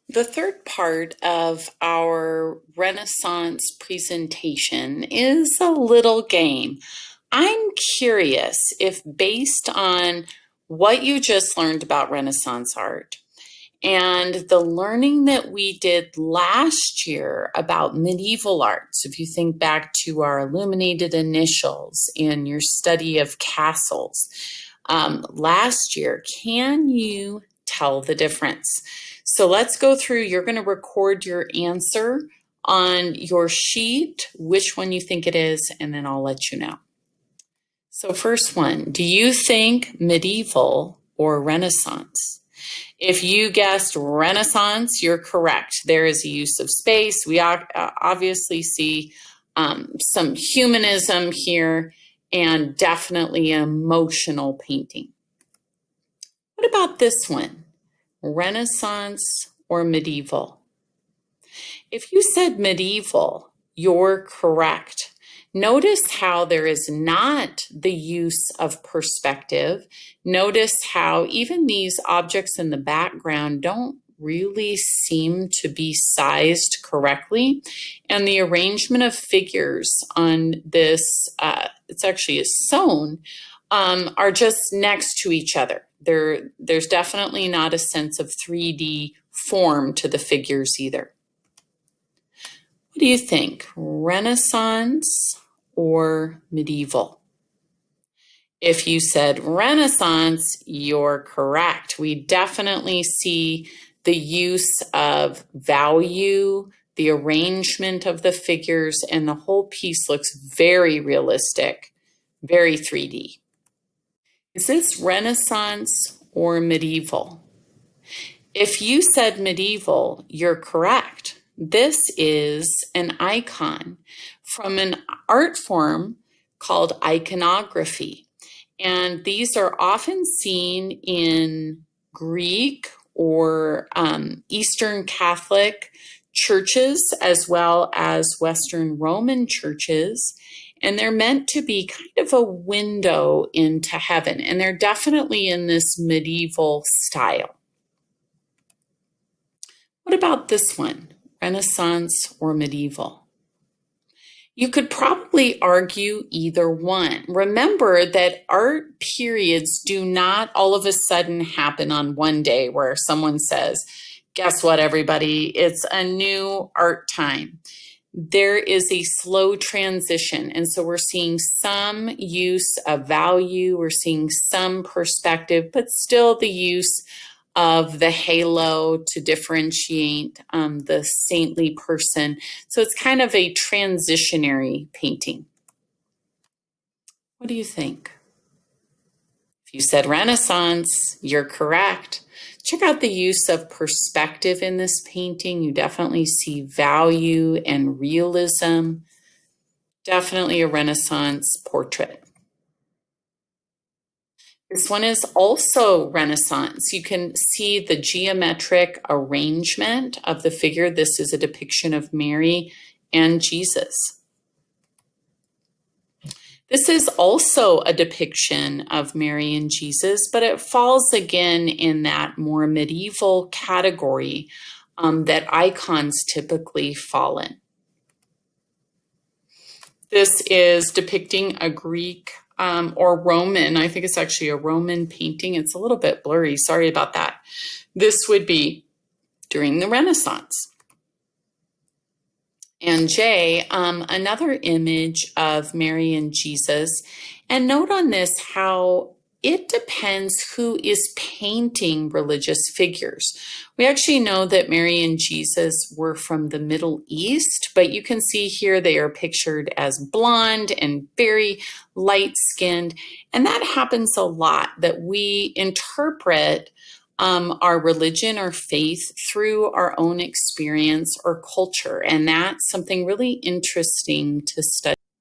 The third part of our Renaissance presentation is a little game. I'm curious if, based on what you just learned about Renaissance art and the learning that we did last year about medieval arts, if you think back to our illuminated initials in your study of castles last year, can you tell the difference? So let's go through. You're going to record your answer on your sheet, which one you think it is, and then I'll let you know. So first one, do you think medieval or Renaissance? If you guessed Renaissance, you're correct. There is a use of space. We obviously see some humanism here and definitely emotional painting. What about this one? Renaissance or medieval? If you said medieval, you're correct. Notice how there is not the use of perspective. Notice how even these objects in the background don't really seem to be sized correctly. And the arrangement of figures on this, it's actually a sewn, are just next to each other. There's definitely not a sense of 3D form to the figures either. What do you think? Renaissance or medieval? If you said Renaissance, you're correct. We definitely see the use of value, the arrangement of the figures, and the whole piece looks very realistic, very 3D. Is this Renaissance or medieval? If you said medieval, you're correct. This is an icon from an art form called iconography. And these are often seen in Greek or Eastern Catholic churches, as well as Western Roman churches. And they're meant to be kind of a window into heaven. And they're definitely in this medieval style. What about this one? Renaissance or medieval? You could probably argue either one. Remember that art periods do not all of a sudden happen on one day where someone says, guess what, everybody? It's a new art time. There is a slow transition. And so we're seeing some use of value, we're seeing some perspective, but still the use of the halo to differentiate the saintly person. So it's kind of a transitionary painting. What do you think? If you said Renaissance, you're correct. Check out the use of perspective in this painting. You definitely see value and realism. Definitely a Renaissance portrait. This one is also Renaissance. You can see the geometric arrangement of the figure. This is a depiction of Mary and Jesus. This is also a depiction of Mary and Jesus, but it falls again in that more medieval category that icons typically fall in. This is depicting a Greek or Roman, I think it's actually a Roman painting. It's a little bit blurry, sorry about that. This would be during the Renaissance. And Jay, another image of Mary and Jesus. And note on this how it depends who is painting religious figures. We actually know that Mary and Jesus were from the Middle East, but you can see here they are pictured as blonde and very light-skinned. And that happens a lot, that we interpret our religion or faith through our own experience or culture. And that's something really interesting to study.